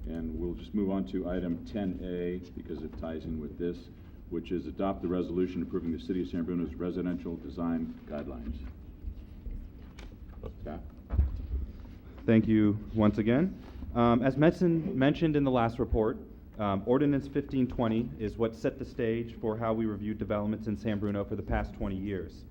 And we'll just move on to item 10A because it ties in with this, which is adopt the resolution approving the City of San Bruno's residential design guidelines. Staff. Thank you once again. As mentioned in the last report, Ordinance 1520 is what set the stage for how we reviewed developments in San Bruno for the past 20 years.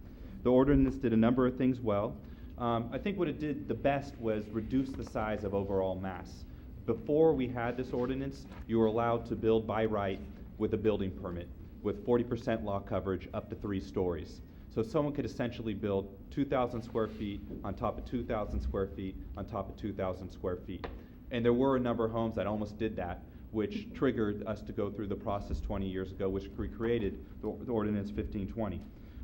The ordinance did a number of things well. I think what it did the best was reduce the size of overall mass. Before we had this ordinance, you were allowed to build by right with a building permit with 40% lot coverage up to 3 stories. So someone could essentially build 2,000 square feet on top of 2,000 square feet on top of 2,000 square feet. And there were a number of homes that almost did that, which triggered us to go through the process 20 years ago, which we created the Ordinance 1520.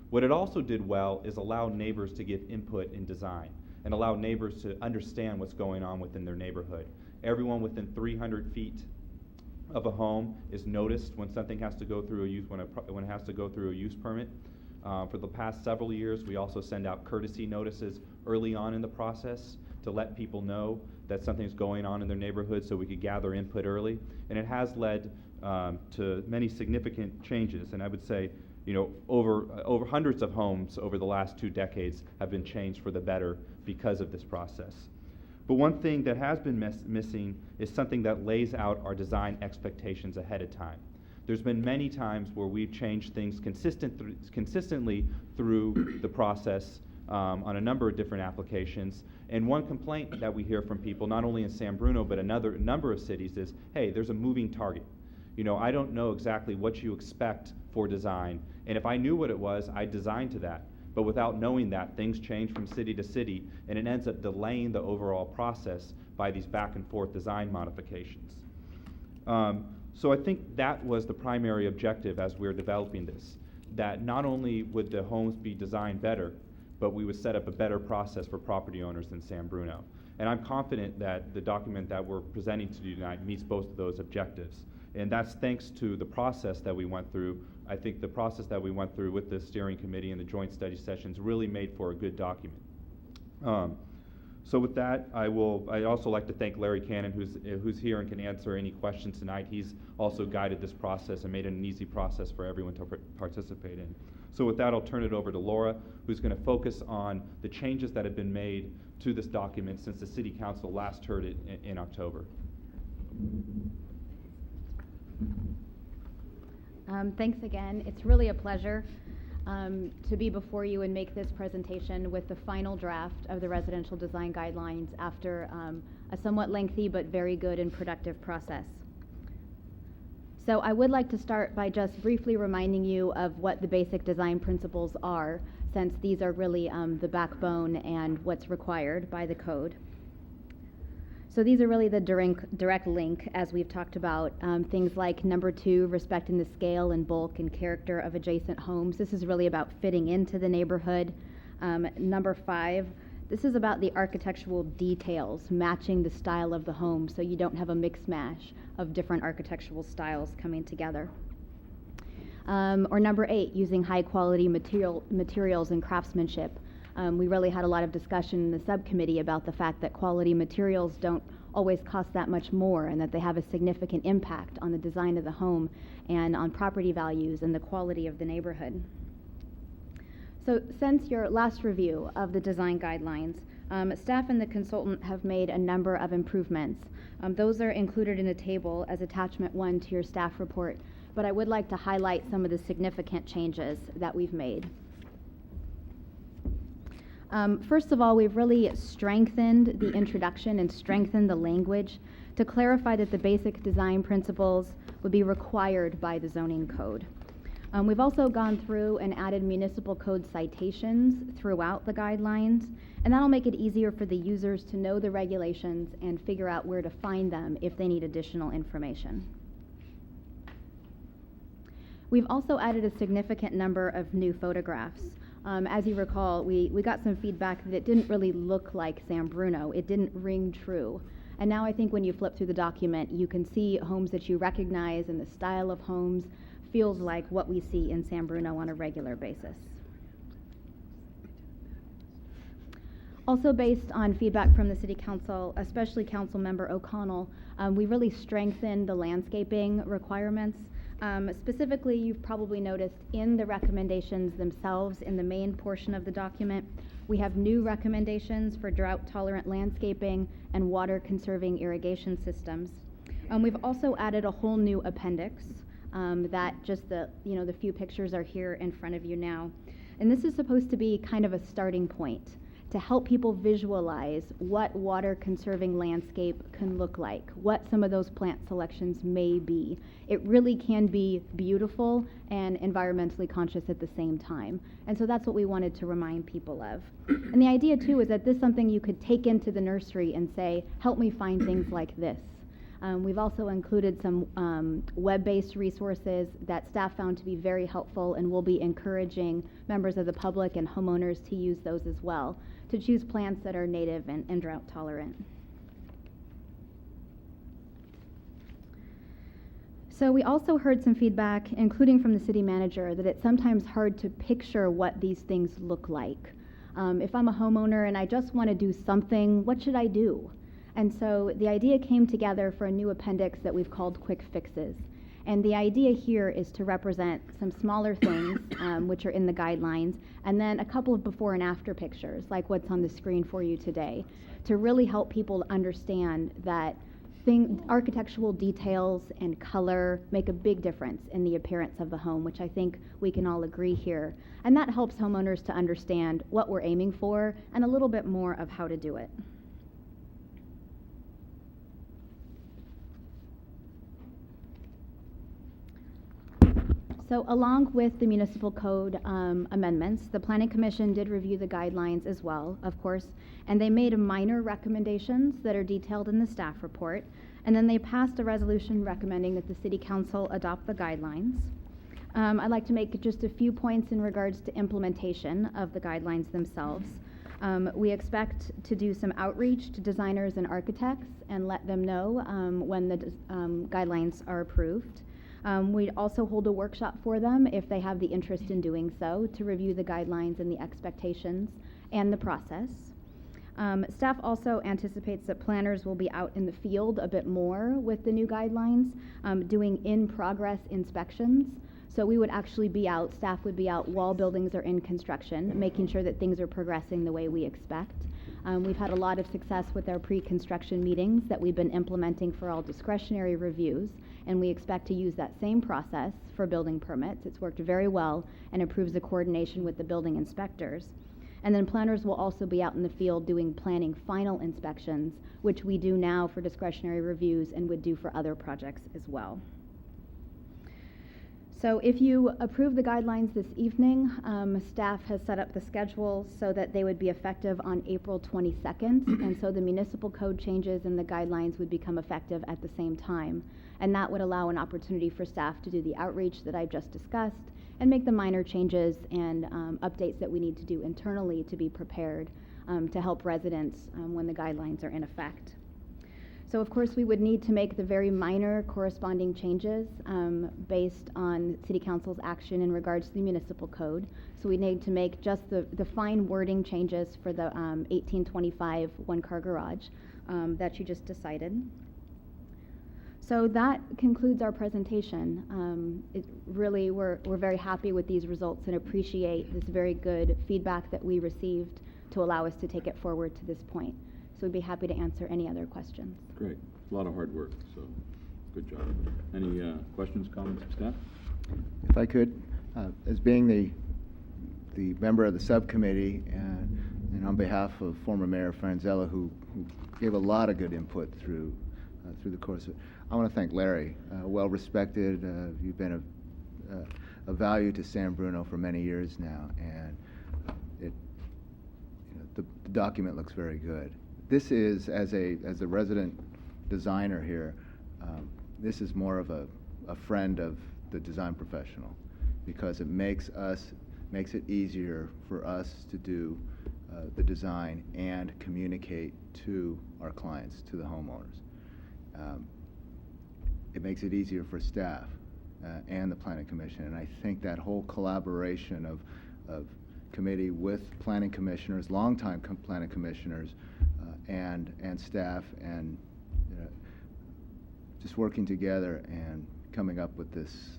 What it also did well is allow neighbors to give input in design and allow neighbors to understand what's going on within their neighborhood. Everyone within 300 feet of a home is noticed when something has to go through a use, when it has to go through a use permit. For the past several years, we also send out courtesy notices early on in the process to let people know that something's going on in their neighborhood so we could gather input early. And it has led to many significant changes. And I would say, over hundreds of homes over the last 2 decades have been changed for the better because of this process. But one thing that has been missing is something that lays out our design expectations ahead of time. There's been many times where we've changed things consistently through the process on a number of different applications. And one complaint that we hear from people, not only in San Bruno, but another number of cities is, hey, there's a moving target. I don't know exactly what you expect for design. And if I knew what it was, I'd design to that. But without knowing that, things change from city to city, and it ends up delaying the overall process by these back and forth design modifications. So I think that was the primary objective as we were developing this, that not only would the homes be designed better, but we would set up a better process for property owners in San Bruno. And I'm confident that the document that we're presenting to you tonight meets both of those objectives. And that's thanks to the process that we went through. I think the process that we went through with the steering committee and the joint study sessions really made for a good document. So with that, I'd also like to thank Larry Cannon, who's here and can answer any questions tonight. He's also guided this process and made it an easy process for everyone to participate in. So with that, I'll turn it over to Laura, who's going to focus on the changes that have been made to this document since the City Council last heard it in October. Thanks again. It's really a pleasure to be before you and make this presentation with the final draft of the residential design guidelines after a somewhat lengthy but very good and productive process. So I would like to start by just briefly reminding you of what the basic design principles are, since these are really the backbone and what's required by the code. So these are really the direct link, as we've talked about. Things like number 2, respecting the scale and bulk and character of adjacent homes. This is really about fitting into the neighborhood. Number 5, this is about the architectural details, matching the style of the home so you don't have a mix mash of different architectural styles coming together. Or number 8, using high quality materials and craftsmanship. We really had a lot of discussion in the subcommittee about the fact that quality materials don't always cost that much more and that they have a significant impact on the design of the home and on property values and the quality of the neighborhood. So since your last review of the design guidelines, staff and the consultant have made a number of improvements. Those are included in a table as attachment 1 to your staff report, but I would like to highlight some of the significant changes that we've made. First of all, we've really strengthened the introduction and strengthened the language to clarify that the basic design principles would be required by the zoning code. We've also gone through and added municipal code citations throughout the guidelines, and that'll make it easier for the users to know the regulations and figure out where to find them if they need additional information. We've also added a significant number of new photographs. As you recall, we got some feedback that it didn't really look like San Bruno. It didn't ring true. And now I think when you flip through the document, you can see homes that you recognize, and the style of homes feels like what we see in San Bruno on a regular basis. Also based on feedback from the City Council, especially Councilmember O'Connell, we really strengthened the landscaping requirements. Specifically, you've probably noticed in the recommendations themselves, in the main portion of the document, we have new recommendations for drought-tolerant landscaping and water-conserving irrigation systems. We've also added a whole new appendix that just the few pictures are here in front of you now. And this is supposed to be kind of a starting point to help people visualize what water-conserving landscape can look like, what some of those plant selections may be. It really can be beautiful and environmentally conscious at the same time. And so that's what we wanted to remind people of. And the idea too is that this is something you could take into the nursery and say, help me find things like this. We've also included some web-based resources that staff found to be very helpful, and we'll be encouraging members of the public and homeowners to use those as well, to choose plants that are native and drought tolerant. So we also heard some feedback, including from the city manager, that it's sometimes hard to picture what these things look like. If I'm a homeowner and I just want to do something, what should I do? And so the idea came together for a new appendix that we've called Quick Fixes. And the idea here is to represent some smaller things, which are in the guidelines, and then a couple of before and after pictures, like what's on the screen for you today, to really help people understand that architectural details and color make a big difference in the appearance of the home, which I think we can all agree here. And that helps homeowners to understand what we're aiming for and a little bit more of how to do it. So along with the municipal code amendments, the Planning Commission did review the guidelines as well, of course, and they made minor recommendations that are detailed in the staff report, and then they passed a resolution recommending that the City Council adopt the guidelines. I'd like to make just a few points in regards to implementation of the guidelines themselves. We expect to do some outreach to designers and architects and let them know when the guidelines are approved. We'd also hold a workshop for them if they have the interest in doing so, to review the guidelines and the expectations and the process. Staff also anticipates that planners will be out in the field a bit more with the new guidelines, doing in-progress inspections. So we would actually be out, staff would be out while buildings are in construction, making sure that things are progressing the way we expect. We've had a lot of success with our pre-construction meetings that we've been implementing for all discretionary reviews, and we expect to use that same process for building permits. It's worked very well and improves the coordination with the building inspectors. And then planners will also be out in the field doing planning final inspections, which we do now for discretionary reviews and would do for other projects as well. So if you approve the guidelines this evening, staff has set up the schedule so that they would be effective on April 22nd, and so the municipal code changes and the guidelines would become effective at the same time. And that would allow an opportunity for staff to do the outreach that I've just discussed and make the minor changes and updates that we need to do internally to be prepared to help residents when the guidelines are in effect. So of course we would need to make the very minor corresponding changes based on City Council's action in regards to the municipal code. So we need to make just the fine wording changes for the 1825 one-car garage that you just decided. So that concludes our presentation. We're very happy with these results and appreciate this very good feedback that we received to allow us to take it forward to this point. So we'd be happy to answer any other questions. Great. A lot of hard work, so good job. Any questions, comments, staff? If I could, as being the member of the subcommittee and on behalf of former Mayor Franzella, who gave a lot of good input through the course of it, I want to thank Larry. Well respected. You've been a value to San Bruno for many years now, and the document looks very good. This is, as a resident designer here, this is more of a friend of the design professional, because it makes it easier for us to do the design and communicate to our clients, to the homeowners. It makes it easier for staff and the Planning Commission, and I think that whole collaboration of committee with planning commissioners, longtime planning commissioners, and staff, and just working together and coming up with this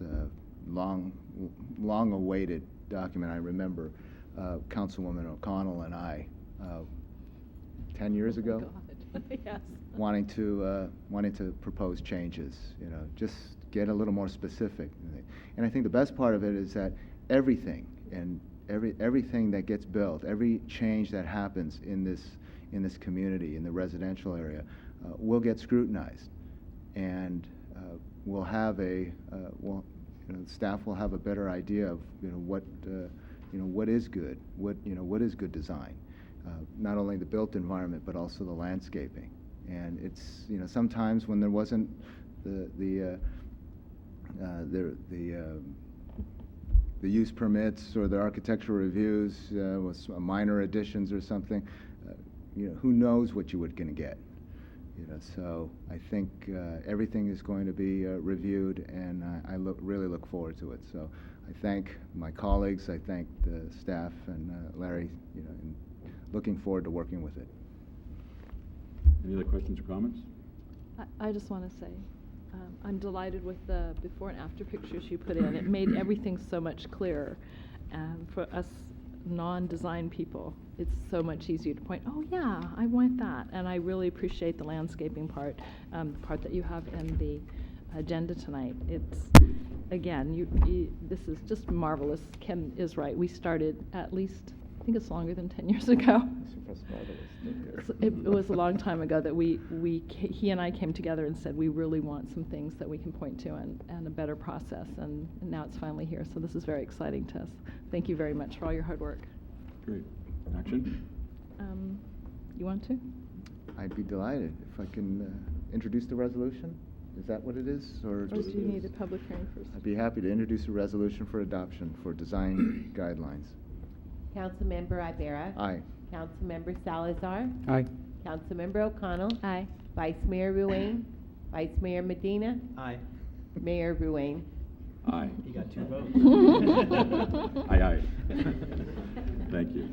long-awaited document. I remember Councilwoman O'Connell and I, 10 years ago, Yes. wanting to propose changes, just get a little more specific. And I think the best part of it is that everything that gets built, every change that happens in this community, in the residential area, will get scrutinized, and we'll have staff will have a better idea of what is good, what is good design. Not only the built environment, but also the landscaping. And it's, sometimes when there wasn't the use permits or the architectural reviews, was minor additions or something, who knows what you were going to get. So I think everything is going to be reviewed, and I really look forward to it. So I thank my colleagues, I thank the staff, and Larry, and looking forward to working with it. Any other questions or comments? I just want to say, I'm delighted with the before and after pictures you put in. It made everything so much clearer. And for us non-design people, it's so much easier to point, oh yeah, I want that. And I really appreciate the landscaping part, that you have in the agenda tonight. It's, again, this is just marvelous. Ken is right. We started at least, I think it's longer than 10 years ago. It was a long time ago that he and I came together and said we really want some things that we can point to and a better process, and now it's finally here. So this is very exciting to us. Thank you very much for all your hard work. Great. Action? You want to? I'd be delighted if I can introduce the resolution. Is that what it is? Or do you need a public hearing first? I'd be happy to introduce a resolution for adoption for design guidelines. Councilmember Ibarra. Aye. Councilmember Salazar. Aye. Councilmember O'Connell. Aye. Vice Mayor Ruane. Vice Mayor Medina. Aye. Mayor Ruane. Aye. You got 2 votes. Aye, aye. Thank you.